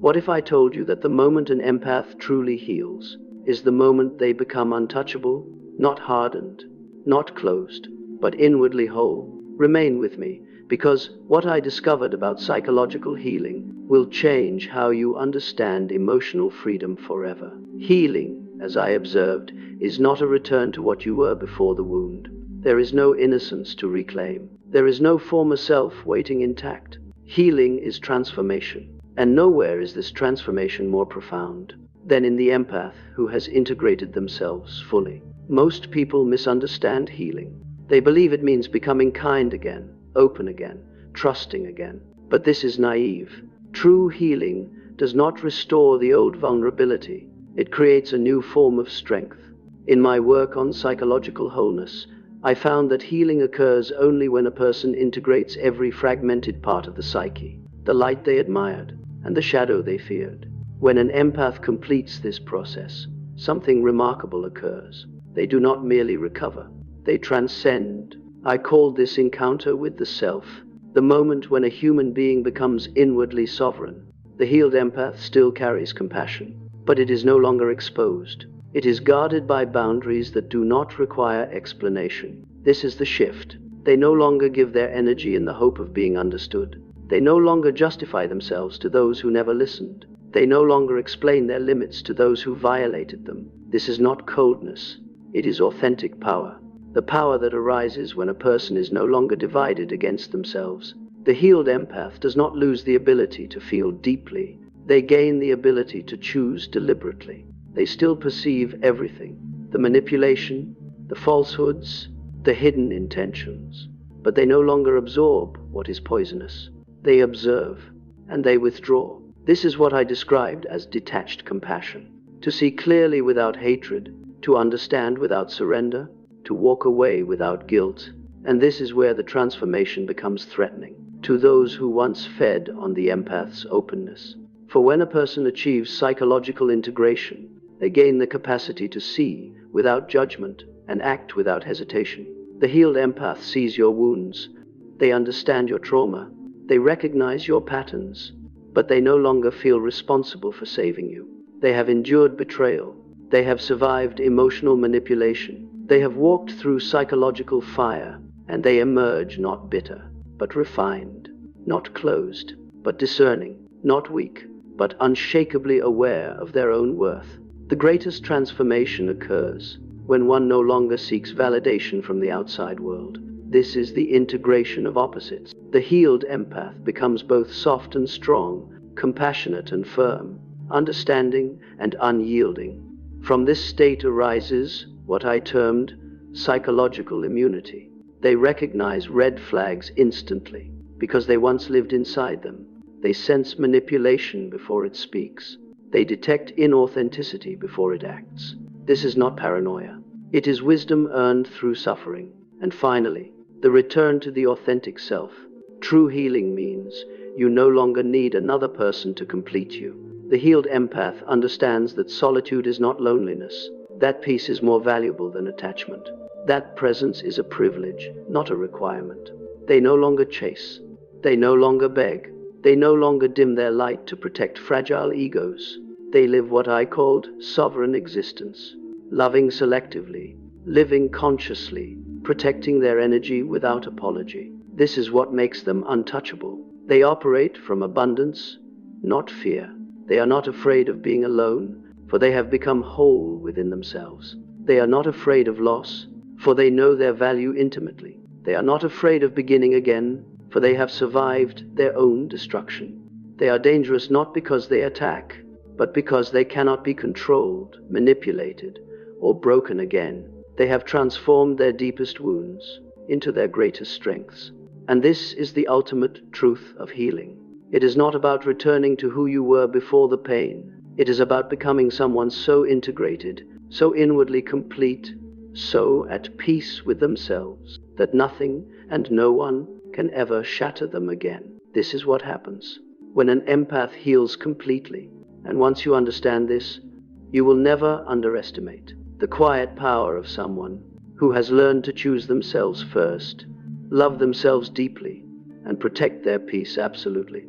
What if I told you that the moment an empath truly heals is the moment they become untouchable, not hardened, not closed, but inwardly whole? Remain with me, because what I discovered about psychological healing will change how you understand emotional freedom forever. Healing, as I observed, is not a return to what you were before the wound. There is no innocence to reclaim. There is no former self waiting intact. Healing is transformation, and nowhere is this transformation more profound than in the empath who has integrated themselves fully. Most people misunderstand healing. They believe it means becoming kind again, open again, trusting again. But this is naive. True healing does not restore the old vulnerability. It creates a new form of strength. In my work on psychological wholeness, I found that healing occurs only when a person integrates every fragmented part of the psyche, the light they admired and the shadow they feared. When an empath completes this process, something remarkable occurs. They do not merely recover, they transcend. I called this encounter with the self, the moment when a human being becomes inwardly sovereign. The healed empath still carries compassion, but it is no longer exposed. It is guarded by boundaries that do not require explanation. This is the shift. They no longer give their energy in the hope of being understood. They no longer justify themselves to those who never listened. They no longer explain their limits to those who violated them. This is not coldness. It is authentic power. The power that arises when a person is no longer divided against themselves. The healed empath does not lose the ability to feel deeply. They gain the ability to choose deliberately. They still perceive everything, the manipulation, the falsehoods, the hidden intentions. But they no longer absorb what is poisonous. They observe, and they withdraw. This is what I described as detached compassion. To see clearly without hatred, to understand without surrender, to walk away without guilt. And this is where the transformation becomes threatening to those who once fed on the empath's openness. For when a person achieves psychological integration, they gain the capacity to see without judgment and act without hesitation. The healed empath sees your wounds. They understand your trauma. They recognize your patterns, but they no longer feel responsible for saving you. They have endured betrayal. They have survived emotional manipulation. They have walked through psychological fire, and they emerge not bitter, but refined, not closed, but discerning, not weak, but unshakably aware of their own worth. The greatest transformation occurs when one no longer seeks validation from the outside world. This is the integration of opposites. The healed empath becomes both soft and strong, compassionate and firm, understanding and unyielding. From this state arises what I termed psychological immunity. They recognize red flags instantly because they once lived inside them. They sense manipulation before it speaks. They detect inauthenticity before it acts. This is not paranoia. It is wisdom earned through suffering. And finally, the return to the authentic self. True healing means you no longer need another person to complete you. The healed empath understands that solitude is not loneliness. That peace is more valuable than attachment. That presence is a privilege, not a requirement. They no longer chase. They no longer beg. They no longer dim their light to protect fragile egos. They live what I called sovereign existence, loving selectively, living consciously, protecting their energy without apology. This is what makes them untouchable. They operate from abundance, not fear. They are not afraid of being alone, for they have become whole within themselves. They are not afraid of loss, for they know their value intimately. They are not afraid of beginning again, for they have survived their own destruction. They are dangerous not because they attack, but because they cannot be controlled, manipulated, or broken again. They have transformed their deepest wounds into their greatest strengths. And this is the ultimate truth of healing. It is not about returning to who you were before the pain. It is about becoming someone so integrated, so inwardly complete, so at peace with themselves, that nothing and no one can ever shatter them again. This is what happens when an empath heals completely. And once you understand this, you will never underestimate the quiet power of someone who has learned to choose themselves first, love themselves deeply, and protect their peace absolutely.